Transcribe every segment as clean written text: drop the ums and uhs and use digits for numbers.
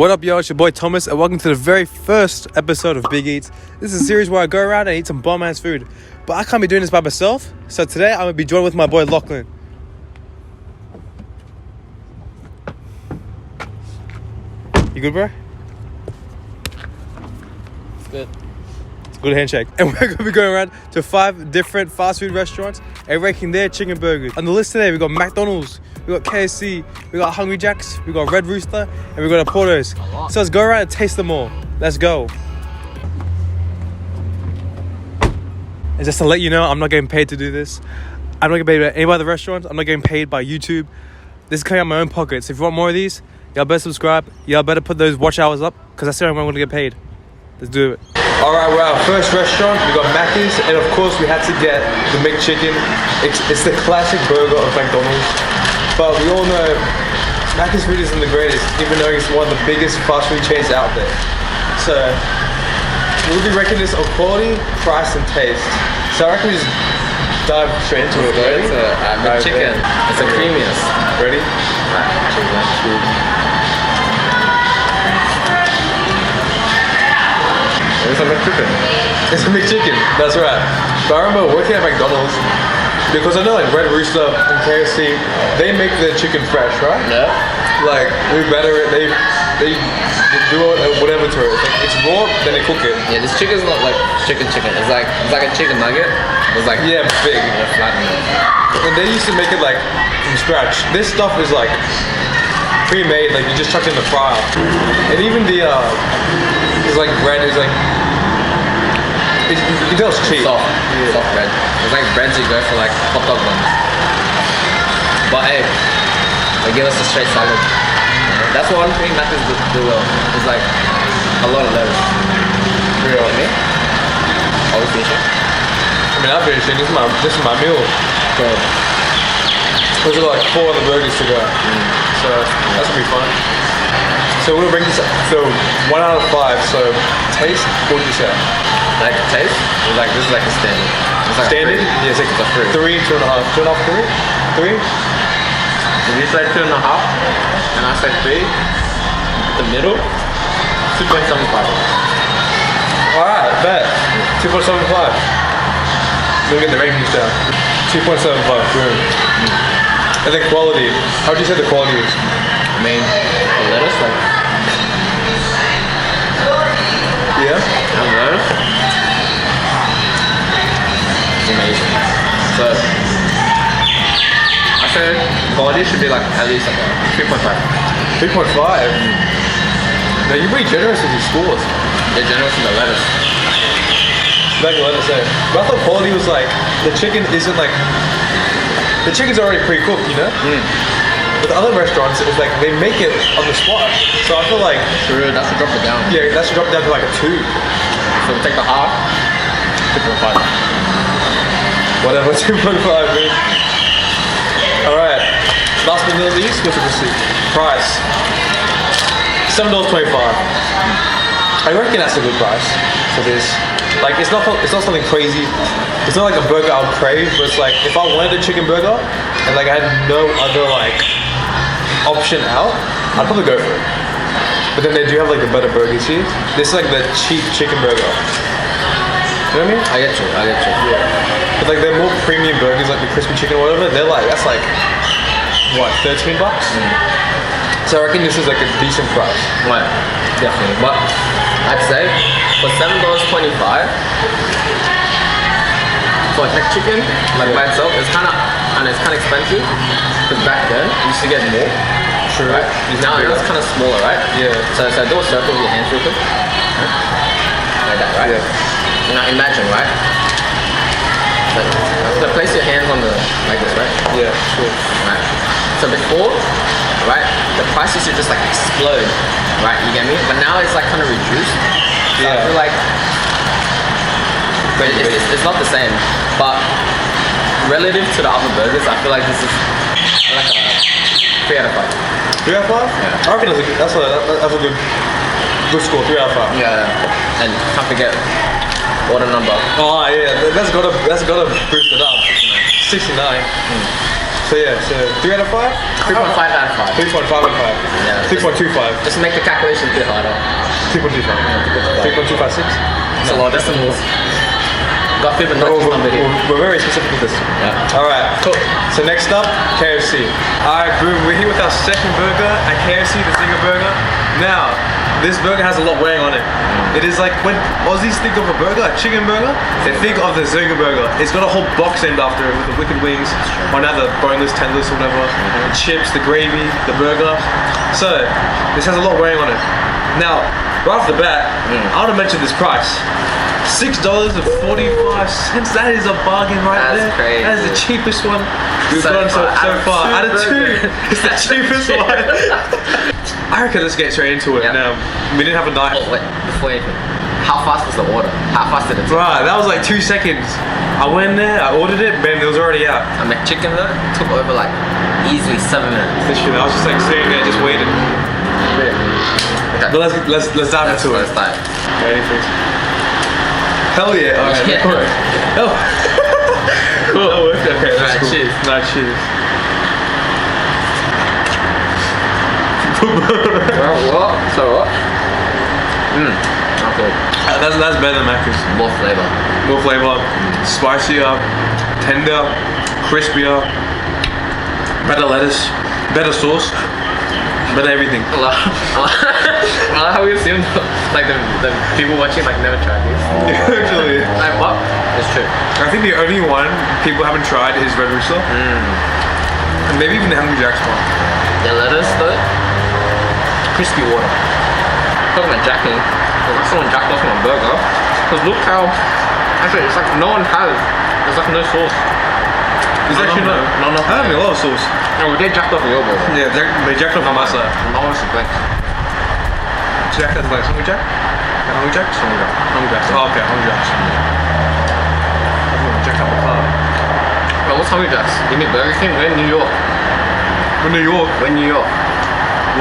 What up, yo? It's your boy Thomas, and welcome to the very first episode of Big Eats. This is a series where I go around and eat some bomb-ass food. But I can't be doing this by myself, so today I'm going to be joined with my boy Lachlan. You good, bro? It's good. It's a good handshake. And we're going to be going around to 5 different fast food restaurants and ranking their chicken burgers. On the list today, we got McDonald's, we got KFC, we got Hungry Jack's, we got Red Rooster, and we got a Porto's. So let's go around and taste them all. Let's go. And just to let you know, I'm not getting paid to do this. I'm not getting paid by any other restaurants. I'm not getting paid by YouTube. This is coming out of my own pocket. So if you want more of these, y'all better subscribe. Y'all better put those watch hours up, because that's the only way I'm going to get paid. Let's do it. Alright, we're at our first restaurant. We got Masih's, and of course we had to get the McChicken. It's the classic burger of McDonald's. But we all know Masih's food isn't the greatest, even though it's one of the biggest fast food chains out there. So we'll be ranking this on quality, price, and taste. So I reckon we just dive straight into it. Ready? It's a McChicken. It's the creamiest. Ready? It's a McChicken. It's a McChicken, that's right. But I remember working at McDonald's, because I know like Red Rooster and KFC, they make their chicken fresh, right? Yeah. Like, they batter it, they do whatever to it. Like, it's raw, then they cook it. Yeah, this chicken's not like chicken. It's like a chicken nugget. It's like Yeah, big. flat. And they used to make it like from scratch. This stuff is like pre-made, like you just chuck it in the fryer. And even the it's like bread is like you can tell it's cheap. Soft bread. It's like breads you go for like hot dog buns. But hey, they give us a straight salad. That's one thing that is do well. It's like a lot of lettuce. Real. You know what I mean? Always finishing. I mean, I'm finishing. This is my meal. So There's like 4 other burgers to go. So that's gonna be fun. So we'll bring this up. So 1 out of 5. So taste, what would you say? like taste, it's like this is like a standard. It's like Standard? A Yeah, it's like a 3, free. 2.5. 2.5, 3? 3? If you say 2.5, and I say 3, the middle, 2.75. Alright, bet. 2.75. We'll get the rankings down. 2.75, boom. And then quality. How would you say the quality is? I mean, the lettuce, like, Yeah? and the lettuce, it's amazing. So, I said quality should be like at least like a 3.5. 3.5? Now you're pretty generous with these scores. They're generous in the lettuce. Back to let us say. But I thought quality was like, the chicken isn't like, the chicken's already pre-cooked, you know? With other restaurants, it's like they make it on the spot. So I feel like, True, that's to drop it down. yeah, that should drop it down to like a 2. So we take the half, 2.5. Whatever, 2.5, man. Alright, last but not least, what's the receipt? Price. $7.25. I reckon that's a good price for this. Like, it's not something crazy. It's not like a burger I would crave, but it's like, if I wanted a chicken burger, and like I had no other like option out, I'd probably go for it. But then they do have like the better burgers here. This is like the cheap chicken burger. You know what I mean? I get you. Yeah. But like they're more premium burgers, like the crispy chicken or whatever. They're like, that's like what, $13? So I reckon this is like a decent price. Right, definitely. But I'd say for $7.25 for a chicken, like by itself, it's kind of expensive. Because back then you used to get more. True. Right? Now it's kind of smaller, right? Yeah. So do a circle with your hands real quick. Like that, right? Yeah. Now imagine, right? So place your hands on the like this, right? Yeah, sure. Right. So before, right, the price used to just like explode, right? You get me? But now it's like kind of reduced. So I feel like it's not the same, but relative to the other burgers, I feel like this is like a 3 out of 5. 3 out of 5? Yeah. I reckon that's a good score. 3 out of 5. Yeah, and can't forget order number. Oh yeah, that's gotta boost it up. 69. So yeah, so 3 out of 5? 3.5 out of 5. 3.5 out of 5. Yeah. 3.25. Just make the calculation a bit harder. 3.25. 3.256. It's a lot of decimals. Got food, but not just number here. We're very specific with this. Yeah. Alright, cool. So next up, KFC. Alright, boom, we're here with our second burger at KFC, the Zinger Burger. Now, this burger has a lot weighing on it. It is like when Aussies think of a burger, a chicken burger, they think of the Zinger Burger. It's got a whole box named after it with the wicked wings, or now the boneless, tenders, or whatever, the chips, the gravy, the burger. So, this has a lot weighing on it. Now, right off the bat, I want to mention this price. $6.45. That is a bargain right there. That's crazy. That is the cheapest one we've gone so far. Out of 2, it's the cheapest one. I reckon let's get straight into it. Yeah. Now, we didn't have a knife. Oh, wait, before anything. How fast was the order? How fast did it take? Right, that was like 2 seconds. I went there, I ordered it, bam, it was already out. A McChicken though took over like easily 7 minutes. Literally, I was just like sitting there, just waiting. Okay. But let's dive into it. Let's dive. Ready, please? Hell yeah! Okay, Yeah. cool. Oh. Cool. That worked. Okay, that's Alright, cool. cheers. Nah, cheers. What? So what? Okay. That's better than Macca's. More flavor. More flavor, spicier, tender, crispier, better lettuce, better sauce, better everything. I like how we assume like the people watching like never tried this. Actually, Like what? It's true. I think the only one people haven't tried is Red Rooster, and maybe even the Hungry Jack's one. The lettuce though, crispy water. Talking about jacking, like someone jacked off my burger. Cause look how actually it's like no one has. There's like no sauce. There's actually no. no. I have a lot of sauce. No, they jacked off your burger. Yeah, they jacked off on my side. No one's black. Jack has like Hungry Jack. Hungry Jack. Hungry Jack. Oh, okay, Hungry Jack. Jack up the car. But what's Hungry Jack's? You mean Burger King? We're in New York. We're in New York. We're in New York.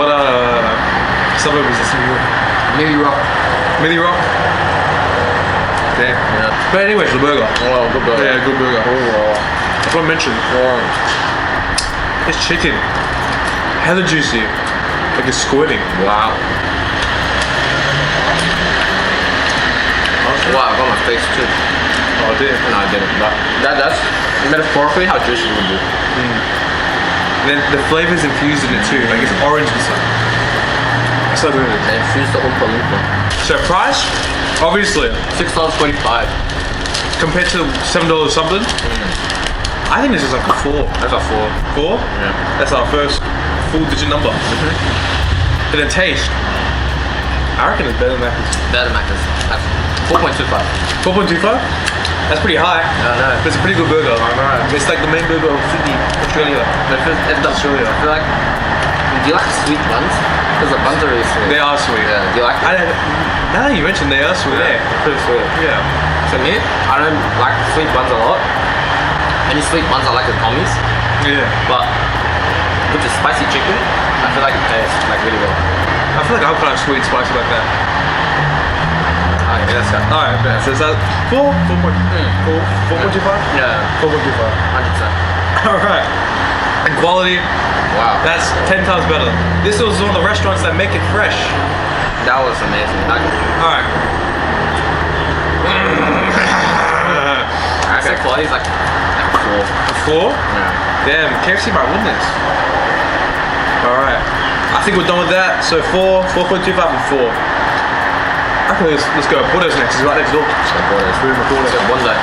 What suburb is this in New York? Millie Rock. Millie Rock. Damn. Yeah. But anyways, the burger. Oh, good burger. Yeah, good burger. Oh, That's what I mentioned. It's chicken. Hella juicy. Like it's squirting. wow. Wow, I got my face too. Oh, dear. No, I didn't. But that's metaphorically how juicy it would be. Then the flavor's infused in it too. Like it's orange and stuff. So good. And infuse the Oompa Loompa. So price, obviously, $6.45. compared to $7 something. I think this is like a 4. That's a 4. 4? Yeah. That's our first full digit number. And then taste. I reckon it's better than Macca's. Better Macca's. That's 4.25. 4.25? That's pretty high. I know. But it's a pretty good burger. I know. It's like the main burger of Sydney, Australia. But if the Australia. I feel like, do you like the sweet buns? Because the buns are really sweet. They are sweet. Yeah. Do you like them? Now that you mentioned they are sweet. Yeah. Pretty sweet. Yeah. To me, I don't like sweet buns a lot. Any sweet buns I like the Tommy's, Yeah. but with the spicy chicken, I feel like it tastes like really well. I feel like I'm kind of sweet and spicy like that. Alright, let's go. Alright, bet. So is that 4? 4.25? Yeah, 4.25. 100%. Alright. And quality, Wow, that's 10 times better. This was one of the restaurants that make it fresh. that was amazing. Alright. I said quality is like a 4. 4? Yeah. Damn, KFC might win this. Alright. I think we're done with that. So 4, 4.25 and 4. Okay, let's go. Porto's next. He's right next door. So Borders. We're in the Porto. So one day.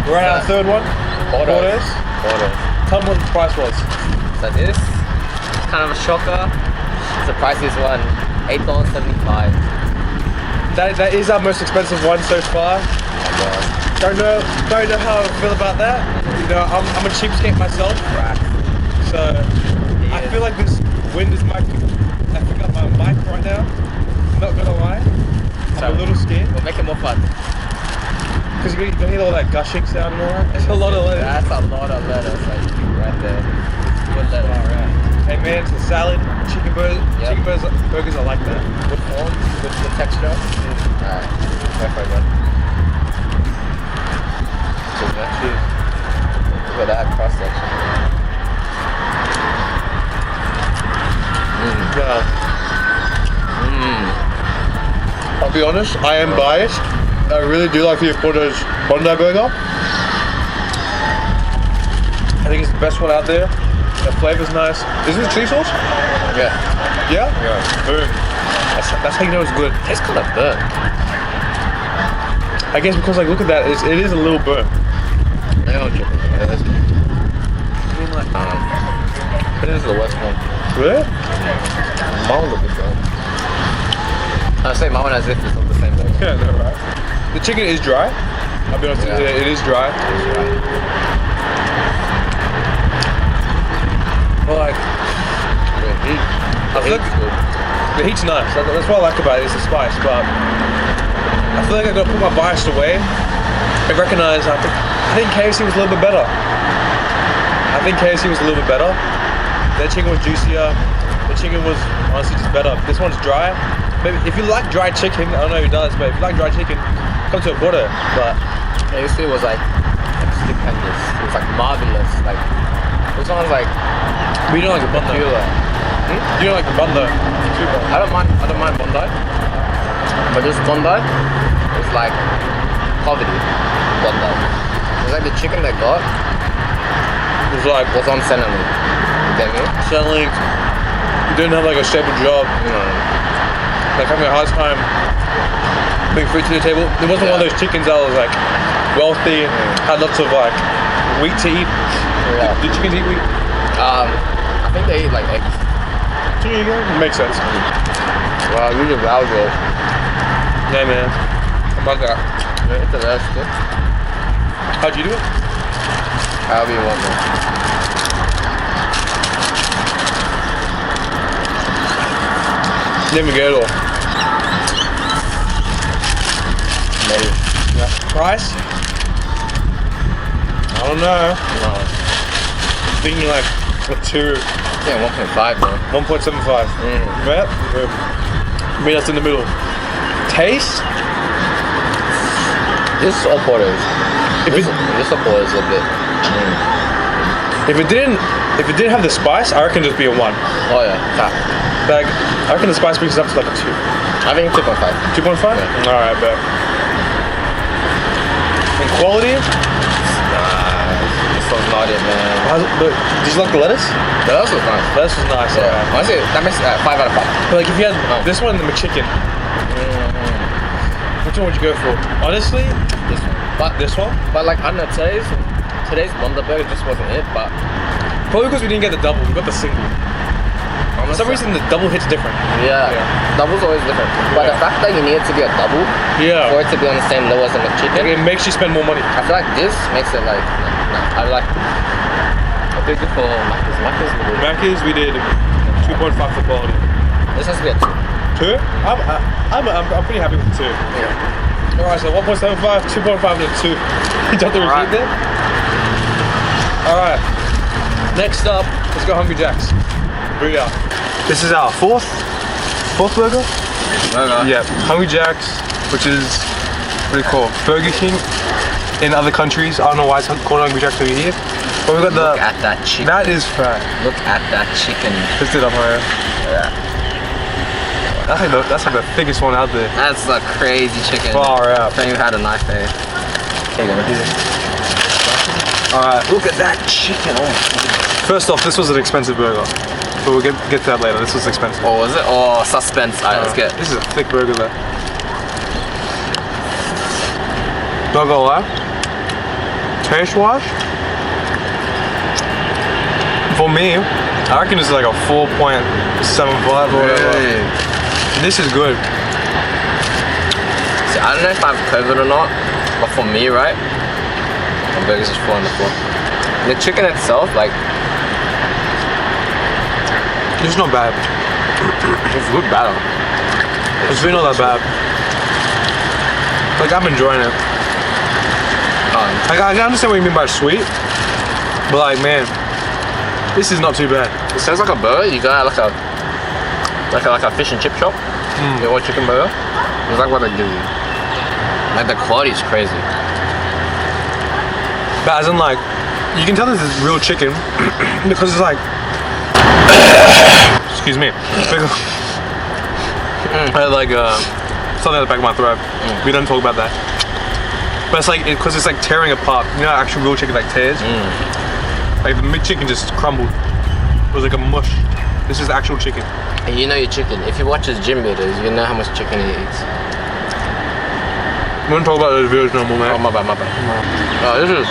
We're at our third one. Porto's. Tell me what the price was. So this is kind of a shocker. The price is one $8.75. That is our most expensive one so far. Don't know how I feel about that. You know, I'm a cheapskate myself. Right. So I feel like this wind is I pick up my mic right now. Not gonna lie. I'm a little scared. We'll make it more fun. Because you can hear all that gushing sound and all that. It's a lot of lettuce. That's a lot of lettuce, like right there. Good lettuce. Alright. Hey man, it's a salad, chicken burgers. Yep. Chicken burgers are like that. Good form, good texture. Alright, go for it, bud. Cheers, man. Cheers. Look at that cross section. I'll be honest, I am biased. I really do like the Porter's Bondi Burger. I think it's the best one out there. The flavor's nice. Is this chili sauce? Yeah. Yeah? Yeah. Boom. That's how you know it's good. Tastes kind of burnt. I guess because like look at that, it is a little burnt. I know chicken. It is. This is the West one. Really? My one looks good. I say my one as if it's not the same though. Yeah, no, right. The chicken is dry. I'll be honest, it is dry. But like, I feel like the heat's nice. That's what I like about it, is the spice. But I feel like I gotta put my bias away and recognize I think KFC was a little bit better. Their chicken was juicier. The chicken was honestly just better. This one's dry. Maybe if you like dry chicken, I don't know who does, but if you like dry chicken, come to a Porter. But KFC was like stupendous. It was like marvelous. Like this one was like. we don't like the bun though. You don't like the bun though. I don't mind Bondi, but this Bondi is like poverty Bondi. It's like the chicken they got was on Centrelink. You get me? Centrelink. You didn't have like a stable job. Like having a hard time bring food to the table. It wasn't one of those chickens that was like wealthy, had lots of like wheat to eat. Yeah. Do chickens eat wheat? I think they eat like eggs. There you go. Makes sense. Wow, you just loud though. Yeah, man. How about that? Yeah, it's the best. How'd you do it? However you want me. Let me get it all. Maybe. Yeah. Price? I don't know. No. Thinking like a 2. Yeah, 1.5 bro. 1.75. Right? Meet us in the middle. Taste? This is all Porters. This all Porters a bit. If it didn't have the spice, I reckon it'd just be a 1. Oh yeah, fat. Like, I reckon the spice brings it up to like a 2. I think 2.5. 2.5? Yeah. Alright, bet. And quality? This one's not it, man. But did you like the lettuce? The lettuce was nice. Lettuce was nice, Yeah. alright. Honestly, that makes 5 out of 5. But like if you had this one and the McChicken, which one would you go for? Honestly, This one. this one? But like, I don't know, today's Bondi Burger just wasn't it, but Probably because we didn't get the double, we got the single. For some reason the double hits different. Yeah. Double's always different. But the fact that you need it to be a double for it to be on the same level as the McChicken, It makes you spend more money. I feel like this makes it like, I like a big for Macca's, we did 2.5 for quality. This has to be a 2. 2? I'm pretty happy with the 2. Yeah. Alright, so 1.75, 2.5 and a 2. You got the receipt there? Alright. Next up, let's go Hungry Jack's. Booyah. This is our fourth burger? Yeah, Hungry Jack's, which is pretty cool. Burger King in other countries. I don't know why it's called Hungry Jack's over here. But we got the. Look at that chicken. That is fat. Look at that chicken. Lift it up higher. Yeah. That's like the thickest one out there. That's a crazy chicken. Far out. I think you had a knife there. Here you go. Alright. Look at that chicken. Oh. First off, this was an expensive burger. But we'll get to that later. This was expensive. Oh, was it? Oh, suspense. Alright, let's get it. This is a thick burger though. Not gonna lie. Taste wise, for me, I reckon it's like a 4.75 or whatever. Really? This is good. See, I don't know if I have COVID or not, but for me, right? My burger's just 4 on the floor. The chicken itself, like, It's not bad. it's good battle. It's really not that bad. Like I'm enjoying it. Like I understand what you mean by sweet, but like man, this is not too bad. It sounds like a burger. You go at like a fish and chip shop. You order chicken burger. It's like what they give you. Like the quality is crazy. But as in like, You can tell this is real chicken because it's like, excuse me, I had like something at the back of my throat. We don't talk about that. But it's like, because it's like tearing apart. You know, actual real chicken like tears. Like the chicken just crumbled. It was like a mush. This is actual chicken. And you know your chicken. If you watch his gym videos, you know how much chicken he eats. We don't talk about those videos no more, man. Oh, my bad. Oh, this is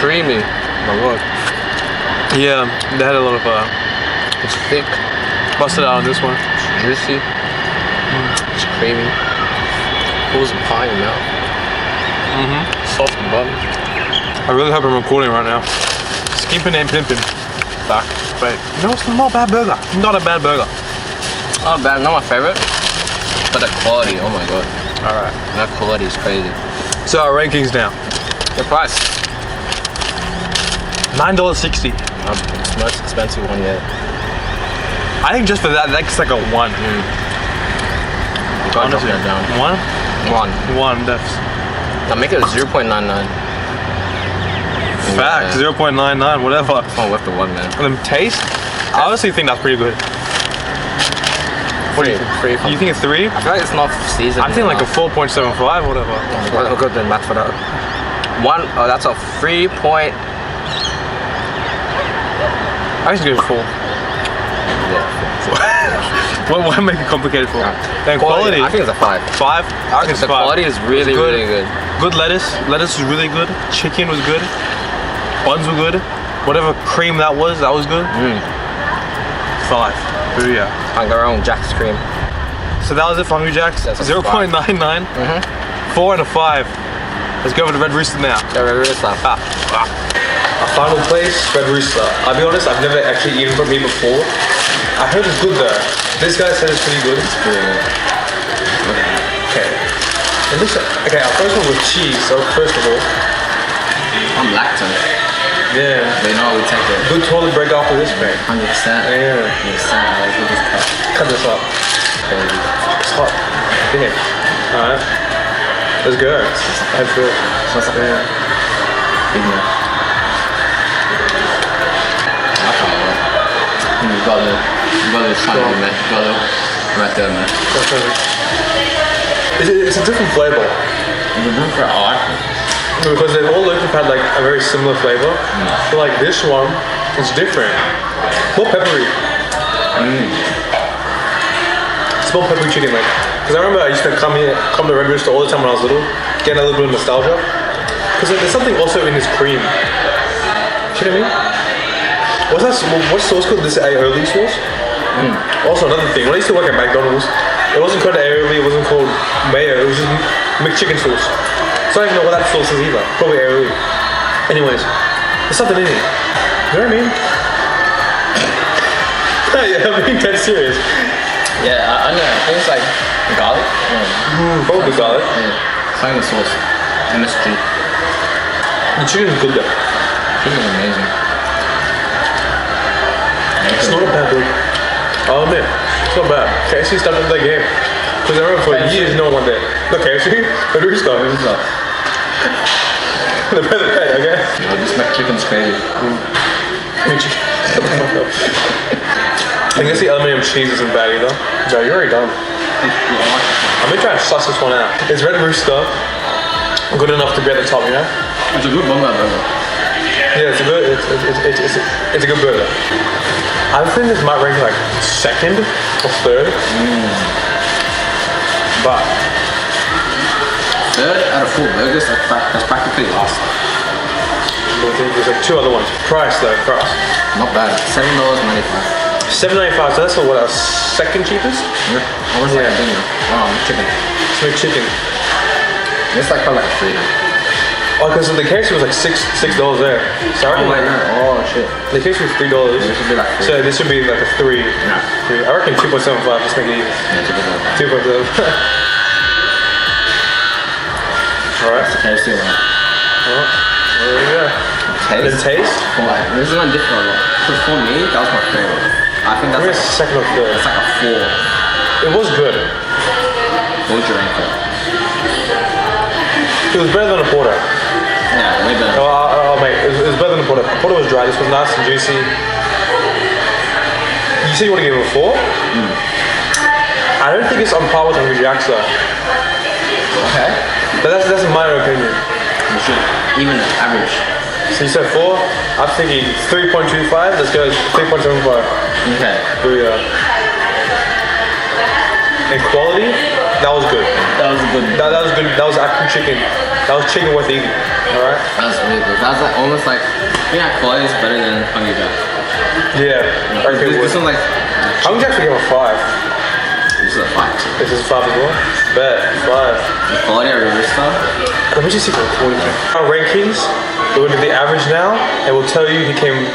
creamy. My lord. Yeah, they had a lot of It's thick. busted out on this one. It's juicy. It's creamy. Pulls the pie in your mouth. Soft and buttery. I really hope I'm recording right now. Skimping and pimping. Back. But no, it's not a bad burger. Not a bad burger. Not bad, not my favorite. But the quality, oh my god. Alright. That quality is crazy. So our rankings now. The price? $9.60. It's the most expensive one yet. I think just for that, that's like a 1. You gotta drop that down. 1? 1, that's Now make it a 0.99. fact. 0.99, whatever. It's not worth the 1, man. And then taste, I honestly think that's pretty good. What do you think? You think it's 3? I feel like it's not seasoned. I'm thinking like a 4.75, whatever. I'll go to the math for that. Oh, that's a 3 point. I should give it 4. Yeah. Why make it complicated for? Then quality. I think it's a 5. 5? I think it's The 5. quality is really, really good. Good lettuce. Lettuce was really good. Chicken was good. Buns were good. Whatever cream that was good. 5. Yeah. Can't go wrong with Jack's cream. So that was it for Hungry Jack's. That's a 0.99. 4 and a 5. Let's go for the Red Rooster now. Yeah, Red Rooster. Our final place, Red Rooster. I'll be honest, I've never actually eaten from here before. I heard it's good though. This guy said it's pretty good. It's pretty good. Okay. And this, okay, our first one was cheese. So first of all, I'm lactose. yeah. But you know what, we take it. Good toilet break after this, mate. 100%. Yeah. 100%. Like, we just cut. Cut this up. Crazy. It's hot. Yeah. Alright. Let's go. Let's go. So it's like big man. I can't wait. You got the chunky, man. You got the right there, man. It's a different flavor. The room for art. Because they've all looked had like a very similar flavor. But like this one, it's different. More peppery. It's more peppery chicken, like. Because I remember I used to come to Red Rooster all the time when I was little, getting a little bit of nostalgia. Because there's something also in this cream. You know what I mean? What's sauce called? This aioli sauce? Also another thing, when I used to work at McDonald's, it wasn't called aioli, it wasn't called mayo, it was just McChicken sauce. So I don't even know what that sauce is either. Probably aioli. Anyways, there's something in it. You know what I mean? Yeah, I'm being dead serious. Yeah, I know. I think it's like garlic. Probably garlic. Yeah. It's like the sauce. MSG. The chicken is good though. Chicken is amazing. It's not a bad burger. I'll admit, it's not bad. KFC started that game. Because I remember for years no one did. Not KFC, but Rooster. The better pay, okay? No, this McChicken's crazy. I guess the aluminium cheese isn't bad either. No, you're already done. I'm gonna try and suss this one out. Is Red Rooster good enough to be at the top, you know? It's a good burger. Yeah, it's a good burger. I think this might rank like 2nd or 3rd. But 3rd out of 4 burgers, that's practically last. There's like 2 other ones. Price though, price. Not bad. $7.95. $7.95, so that's what, our 2nd cheapest? Yeah. I was like a dinner. Chicken. It's no chicken. It's like probably like a 3. Oh, because the KFC was like $6 there. So I reckon Oh shit. the KFC was $3. This should be like 3. So this should be like a 3. Yeah. 3. I reckon 2.75, just make it even. Yeah, 2.7. Alright. KFC one. Well, there we go. The taste? This is one different one. Because for me, that was my favorite. I think I that's think like, it's 2nd or 3rd. that's like a 4. It was good. What would you rank it? It was better than a porter. Yeah, way better. Mate, it was better than Porter. Porter was dry. This was nice and juicy. You said you want to give it a 4? I don't think it's on par with Hungry Jack's though. Okay. But that's in my opinion. You should even average. So you said 4? I'm thinking 3.25. Let's go 3.75. Okay. Here we go. And quality, that was good. That was good. That was good. That was actual chicken. That was chicken worth eating. Alright? That's really good. That's like almost like, quality is better than Hungry Jack. Yeah. Okay, This one's like, Hungry Jack's give a 5. this is a 5. This is 5 as well? Bet. 5. The quality of your stuff. Let me just see for 40. Our rankings, we're going to do the average now, and we'll tell you he came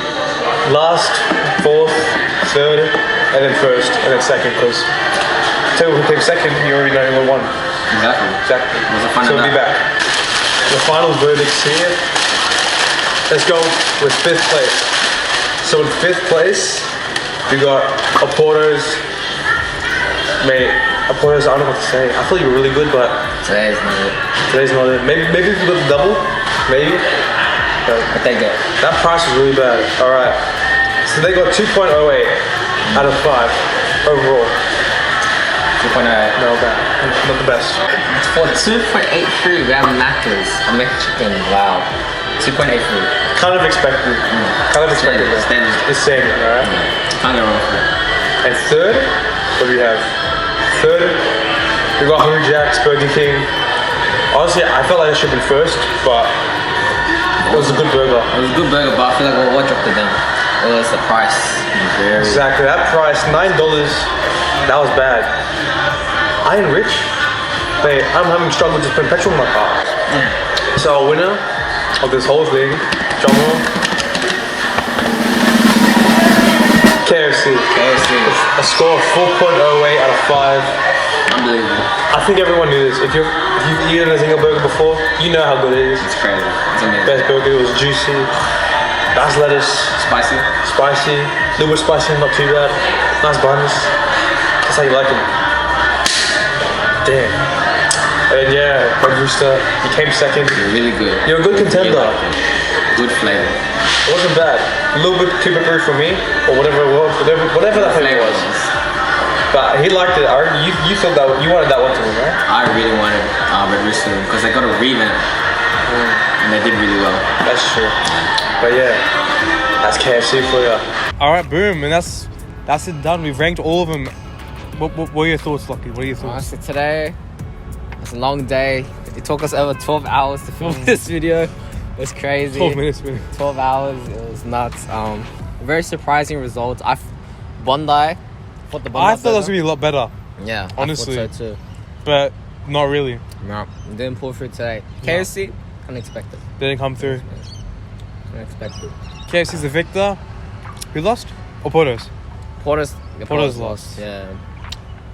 last, 4th, 3rd, and then 1st, and then 2nd, because tell you who came 2nd, you already know who won. Exactly. What's the fun So of we'll be that? back. The final verdict's here. Let's go with 5th place. So in 5th place, we got Oporto's. Mate, Oporto's, I don't know what to say. I thought you were really good, but Today's not it. today's not it. Maybe if we got the double, maybe. But I take it. that price was really bad. Alright. So they got 2.08 out of 5 overall. 2.8. No, bad. Not the best. For 2.83, we have Macca's. A McChicken. Wow. 2.83. Kind of expected. Kind of expected. Standard. It's same, alright? Can't go wrong with it. And 3rd, what do we have? 3rd, we got Hungry Jack's, Burger King. Honestly, I felt like it should have been 1st, but it was a good burger. It was a good burger, but I feel like what dropped it down? It was the price. Very. Exactly, that price, $9, that was bad. I ain't rich, but I'm having struggle just putting petrol in my car. So our winner of this whole thing, drum roll, KFC. A score of 4.08 out of 5. Unbelievable. I think everyone knew this. If you've eaten a Zinger burger before, you know how good it is. It's crazy. It's amazing. Best burger, it was juicy. Nice lettuce, Spicy. spicy, a little bit spicy, not too bad. Nice buns. That's how you like them. Damn. And yeah, Red Rooster, you came 2nd. You're really good. You're a good contender. Really like it. Good flavor. It wasn't bad. A little bit too peppery for me, or whatever it was, whatever that flavor was. But he liked it. You thought that you wanted that one to win, right? I really wanted Red Rooster because they got a revamp and they did really well. That's true. But yeah, that's KFC for you. All right, boom, and that's it done. We've ranked all of them. What are your thoughts, Lucky? What are your thoughts? Honestly, today it's a long day. It took us over 12 hours to film this video. It was crazy. 12 minutes, man. 12 hours. It was nuts. Very surprising results. Bondi. I thought that was gonna be a lot better. Yeah, honestly. I thought so too. But not really. No, it didn't pull through today. KFC, unexpected. Didn't come through. Unexpected. KFC's the victor. Who lost? Or Porter's? Porter's lost. Yeah.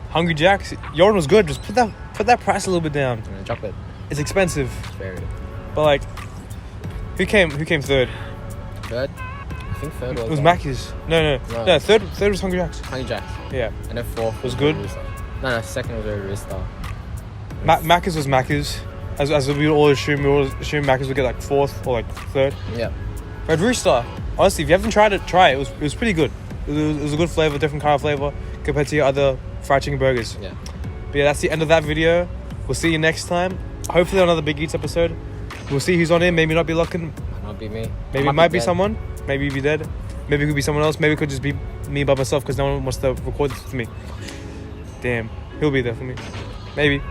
Hungry Jack's. Your one was good. Just put that price a little bit down. Yeah, drop it. It's expensive. It's very. But like, who came 3rd? 3rd? I think 3rd was. It was Mackey's. No. 3rd was Hungry Jack's. Hungry Jack's. Yeah. And then 4th was good. No, 2nd was Red Rooster. Mackey's was Mackey's. As we all assume, Mackey's would get like 4th or like 3rd. Yeah. Red Rooster. Honestly, if you haven't tried it, try it. It was pretty good. It was a good flavor, different kind of flavor compared to your other fried chicken burgers. Yeah. But yeah, that's the end of that video. We'll see you next time. Hopefully on another Big Eats episode. We'll see who's on here. Maybe not be Luckin. Might not be me. Maybe it might be someone. Maybe you'd be dead. Maybe it could be someone else. Maybe it could just be me by myself because no one wants to record this with me. Damn. He'll be there for me. Maybe.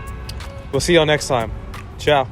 We'll see y'all next time. Ciao.